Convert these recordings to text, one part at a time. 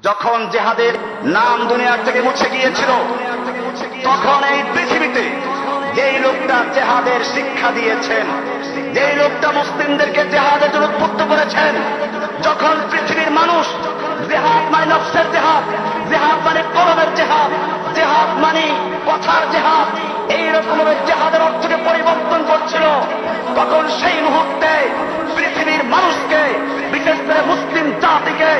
যখন জেহাদের নাম দুনিয়ার থেকে মুছে গিয়েছিল, তখন এই পৃথিবীতে যেই লোকটা জেহাদের শিক্ষা দিয়েছেন, যেই লোকটা মুসলিমদেরকে জেহাদের জন্য উদ্বুদ্ধ করেছেন, যখন পৃথিবীর মানুষ জেহাদ মানে নফসের জেহাদ, জেহাদ মানে কলমের জেহাদ, জেহাদ মানে কথার জেহাদ, এইরকম জেহাদের অর্থকে পরিবর্তন করছিল, তখন সেই মুহূর্তে পৃথিবীর মানুষকে, বিশেষ করে মুসলিম জাতিকে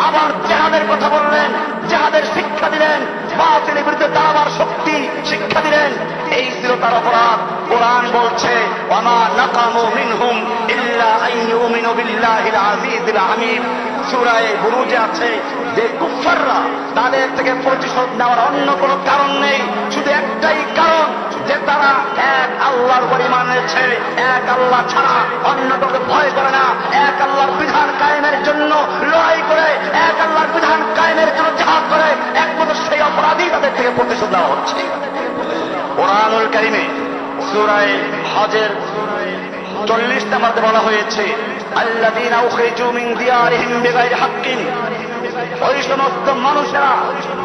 আবার জেহাদের কথা বললেন, জেহাদের শিক্ষা দিলেন, বাতিলের বিরুদ্ধে দাঁড়াবার শক্তি শিক্ষা দিলেন। এই ছিল তার অপরাধ। কোরআন বলছে ওয়ামা নাকামু মিনহুম ইল্লা আন ইউমিনু বিল্লাহিল আজিজিল হামিদ। সূরা বুরুজে আছে যে কুফাররা, তাদের থেকে প্রতিশোধ নেওয়ার অন্য কোনো কারণ নেই, শুধু একটাই কারণ যে তারা এক আল্লাহর উপর ঈমান এনেছে, এক আল্লাহ ছাড়া অন্য কাউকে ভয় করে না, এক আল্লাহর বিধান কায়েমের জন্য লড়াই করে, এক আল্লাহর বিধান কায়েমের জন্য জিহাদ করে, একমাত্র সেই অপরাধী তাদের থেকে প্রতিশোধ নেওয়া হচ্ছে। কোরআনুল কারীমে সূরা হজের 40 নম্বরে বলা হয়েছে আল্লাযীনা উখরিজু মিন দিয়ারিহিম বিগাইরি হাক্কিন, ওই সমস্ত মানুষেরা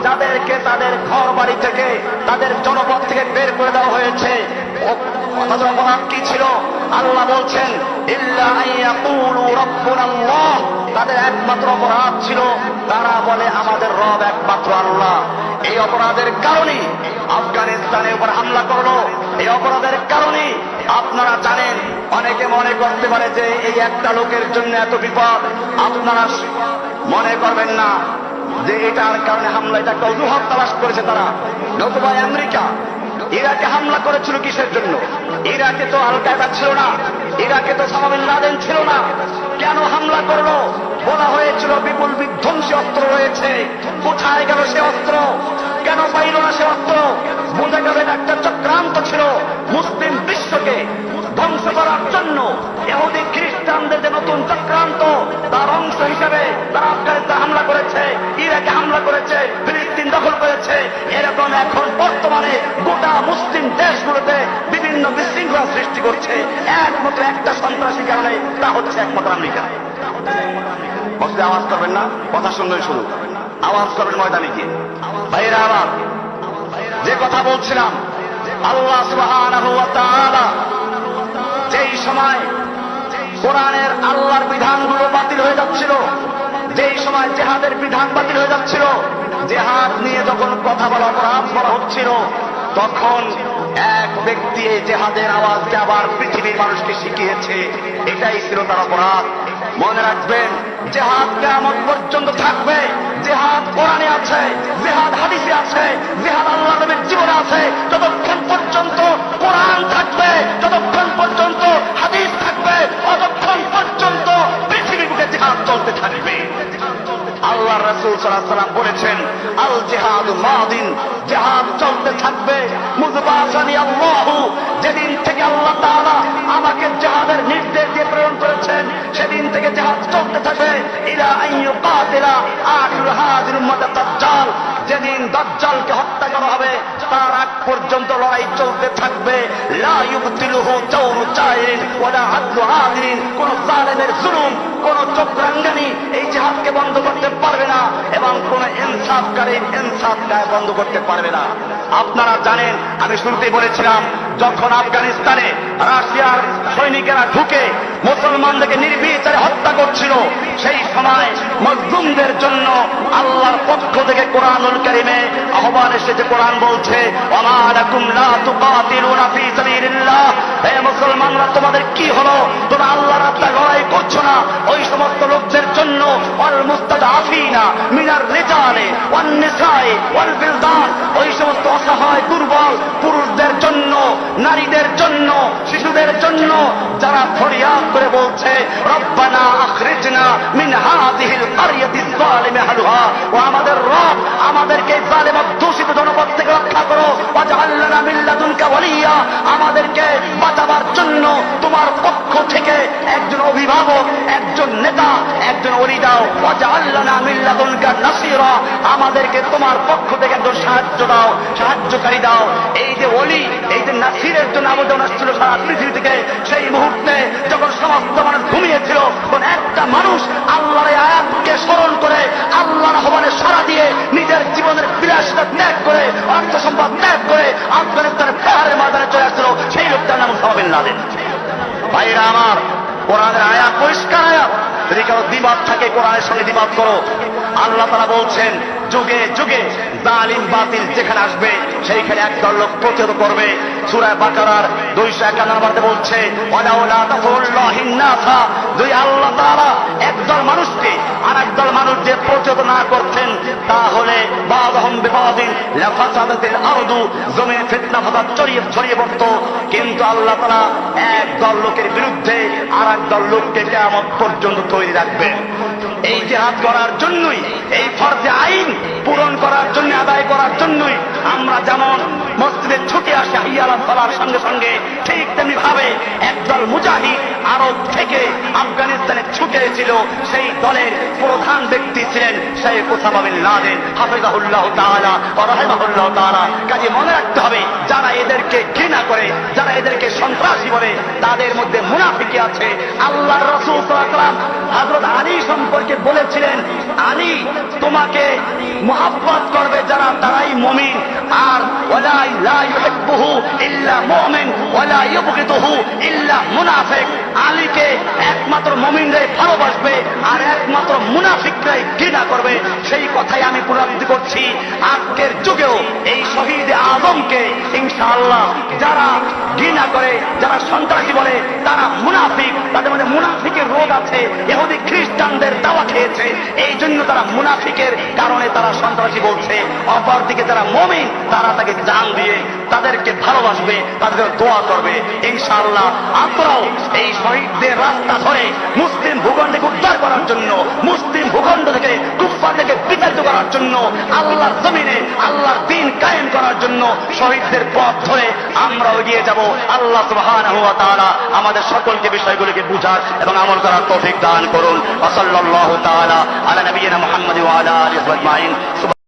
যাদেরকে তাদের ঘর বাড়ি থেকে, তাদের জনপদ থেকে বের করে দেওয়া হয়েছে, অথচ অপরাধ কি ছিল? আল্লাহ বলছেন ইল্লা আন ইয়াকুলু রাব্বুনাল্লাহ, তাদের একমাত্র অপরাধ ছিল তারা বলে আমাদের রব একমাত্র আল্লাহ। এই অপরাধের কারণে আফগানিস্তানের উপর হামলা করলো, এই অপরাধের কারণে আপনারা জানেন, অনেকে মনে করতে পারে যে এই একটা লোকের জন্য এত বিপদ। আপনারা মনে করবেন না যে এটার কারণে হামলা, এটা একটা অজুহাত তালাশ করেছে তারা। নতুবা আমেরিকা ইরাকে হামলা করেছিল কিসের জন্য? ইরাকে তো আল কায়দা ছিল না, ইরাকে তো ওসামা বিন লাদেন ছিল না। কেন হামলা করলো? বলা হয়েছিল বিপুল বিধ্বংসী অস্ত্র রয়েছে। কোথায় গেল সে অস্ত্র? কেন পাইল না সে অস্ত্র? বোঝা গেল একটা চক্রান্ত ছিল মুসলিম বিশ্বকে ধ্বংস করার জন্য। ইহুদি খ্রিস্টানদের যে নতুন চক্রান্ত, তার অংশ হিসেবে তারা আফগানিস্তান হামলা করেছে, ইরাকে হামলা করেছে, ফিলিস্তিন দখল করেছে। এরকম এখন বর্তমানে গোটা মুসলিম দেশগুলোতে বিভিন্ন বিশৃঙ্খলা সৃষ্টি করছে একমাত্র একটা সন্ত্রাসী কারণে, তা হচ্ছে একমাত্র আমেরিকা। বসে আওয়াজ করবেন না, কথা শুনবেন, শুরু আওয়াজ করবেন ময়দানে গিয়ে। ভাইরা আমার, যে কথা বলছিলাম, আল্লাহ সুবহানাহু ওয়া তাআলা যেই সময় কোরআনের আল্লাহর বিধানগুলো বাতিল হয়ে যাচ্ছিল, যেই সময় জেহাদের বিধান বাতিল হয়ে যাচ্ছিল, জেহাদ নিয়ে যখন কথা বলা অপরাধ বলা হচ্ছিল, তখন এক ব্যক্তি এই জেহাদের আওয়াজকে আবার পৃথিবীর মানুষকে শিখিয়েছে। এটাই ছিল তার অপরাধ। মনে রাখবেন, জেহাদ কিয়ামত পর্যন্ত থাকবে। জেহাদ কোরআনে আছে, জেহাদ হাদিসে আছে, জেহাদ আল্লাহর নবীর জীবনে আছে। যতক্ষণ পর্যন্ত কোরআন থাকবে, যতক্ষণ পর্যন্ত হাদিস থাকবে, ততক্ষণ পর্যন্ত পৃথিবী বুকে জেহাদ চলতে থাকবে। আল্লাহ রাসূল সাল্লাল্লাহু আলাইহি ওয়াসাল্লাম বলেছেন আল জিহাদু মাদিন, জিহাদ চলতে থাকবে। মুযবাসানি আল্লাহু, যেদিন থেকে আল্লাহ তাআলা আমাকে জিহাদের নির্দেশ দিয়ে প্রেরণ করেছেন, সেদিন থেকে জিহাদ চলতে থাকবে। ইলা আন ইউকাতিলা আখির হাযিল উম্মাত দাজ্জাল, যেদিন দাজ্জালকে হত্যা করা হবে তার আগ পর্যন্ত লড়াই চলতে থাকবে। লা ইউবতিলুহু জাওরু জাইরিন ওয়ালা আদলু আদিলিন, কোন জালেমের জুলুম, কোন চক্রাঙ্গানি এই জিহাদকে বন্ধ করতে পারবে না, এবং কোন ইনসাফকারী ইনসাফকে বন্ধ করতে পারবে না। আপনারা জানেন, আমি শুরুতেই বলেছিলাম, যখন আফগানিস্তানে রাশিয়ার সৈনিকেরা ঢুকে মুসলমানদেরকে নির্বিচারে হত্যা করছিল, সেই সময় মজলুমদের জন্য আল্লাহর পক্ষ থেকে কোরআনুল কারীমে আহ্বান এসেছে। কোরআন বলছে ওয়ামা লাকুম লা তুকাতিলুনা ফী সাবিলিল্লাহ, হে মুসলমানরা, তোমাদের কি হলো? তোমরা আল্লাহর রাস্তায় লড়াই করছো না। ওই সমস্ত লোকদের জন্য ওয়াল মুস্তাদআফিনা মিনার রিজালি ওয়ান নিসাই ওয়াল বিলদান, ওই সমস্ত অসহায় দুর্বল পুরুষদের জন্য, নারীদের জন্য, শিশুদের জন্য, যারা ফরিয়াদ করে বলছে রব্বানা আখরিজনা মিন হাযিহিল ক্বরিয়াতিজ যালিমি আহলুহা, ও আমাদের রব, আমাদেরকে জালেম দূষিত জনপদ থেকে রক্ষা করো। ওয়াজআল লানা মিন লাদুনকা ওয়ালিয়া, আমাদেরকে বাঁচাবার জন্য তোমার পক্ষ থেকে একজন অভিভাবক, একজন নেতা, একজন ওলি দাও। ওয়াজআল লানা মিন লাদুনকা নাসীরা, আমাদেরকে তোমার পক্ষ থেকে একজন সাহায্য দাও, সাহায্যকারী দাও। এই যে ওলি, এই যে নাসিরের জন্য আবেদন আসছিল সারা পৃথিবী থেকে, সেই মুহূর্তে যখন সমস্ত মানুষ ঘুমিয়েছিল, তখন একটা মানুষ আল্লাহর আয়াতকে স্মরণ করে আল্লাহর আহ্বানে কোরআনের আয়াত পরিষ্কার আয়াত। যদি কারো দ্বিমত থাকে কোরআনের সঙ্গে দ্বিমত করো। আল্লাহ তাআলা বলছেন যুগে যুগে জালিম বাতিল যেখানে আসবে সেইখানে একদল লোক প্রতিহত করবে। সূরা বাকারার 251 নম্বরে বলছে ওয়ালাউলা তাফুল্লাহিন নাসা, যদি আল্লাহ তাআলা একদল মানুষকে আর একদল মানুষ যে প্রতিহত না করতেন তাহলে বাযহুম বিবাযিন লাফাসাদাতিল আরদু, জমিনে ফিতনা ফাসাদ ছড়িয়ে পড়তো। কিন্তু আল্লাহ তাআলা একদল লোকের বিরুদ্ধে আর একদল লোককে কিয়ামত পর্যন্ত তৈরি রাখবেন। এই জিহাদ করার জন্যই, এই ফরজে আইন পূরণ করার জন্য, আদায় করার জন্যই আমরা যেমন মসজিদে ছুটে আসি হাইয়া আলাস সালার সঙ্গে সঙ্গে, ঠিক তেমনি ভাবে একদল মুজাহিদ আরব থেকে আফগানিস্তানে ছুটে এসেছিল। সেই দলের প্রধান ব্যক্তি ছিলেন শেখ ওসামা বিন লাদেন হাফিজাহুল্লাহ তাআলা ওয়া রাহিমাহুল্লাহ তাআলা। কাজে মনে রাখতে হবে যারা এদেরকে ঘৃণা করে, যারা এদেরকে সন্ত্রাসী বলে, তাদের মধ্যে মুনাফিকি আছে। আল্লাহর রাসূল সাল্লাল্লাহু আলাইহি ওয়াসাল্লাম হযরত আলী সম্পর্কে বলেছিলেন, আলী তোমাকে মুহাব্বত করবে যারা তারাই মুমিন, আর ওয়ালা লা ইউহিব্বুহু ইল্লা মুমিন ওয়ালা ইউবগিদুহু ইল্লা মুনাফিক। আলীকে একমাত্র মুমিনরাই ভালোবাসবে আর একমাত্র মুনাফিকরাই ঘৃণা করবে। সেই কথাই আমি পুনরাবৃত্তি করছি, আজকের যুগেও এই শহীদ আজমকে ইনশাআল্লাহ যারা ঘৃণা করে, যারা সন্ত্রাসী বলে, তারা মুনাফিক, তাদের মধ্যে মুনাফিকের রোগ আছে, ইহুদি খ্রিস্টানদের দাওয়া খেয়েছে, এই জন্য তারা মুনাফিকের কারণে তারা সন্ত্রাসী বলছে। অপরদিকে যারা মুমিন তারা তাকে জান দিয়ে তাদেরকে ভালোবাসবে, তাদের দোয়া করবে। ইনশাআল্লাহ আমরাও এই শহীদদের রাস্তা ধরে মুসলিম ভূখণ্ডকে উদ্ধার করার জন্য, মুসলিম ভূখণ্ড থেকে কুফফার থেকে বিতাড়িত করার জন্য, আল্লাহর জমিনে আল্লাহর দ্বীন কায়েম করার জন্য শহীদদের পথ ধরে আমরা এগিয়ে যাব। আল্লাহ সুবহানাহু ওয়া তাআলা আমাদের সকলকে বিষয়গুলিকে বুঝার এবং আমল করার তৌফিক দান করুন। ওয়া সাল্লাল্লাহু তাআলা আলা নবিয়িনা মুহাম্মাদ ওয়া আলা আলিহি ওয়া সাহবিহি আজমাইন।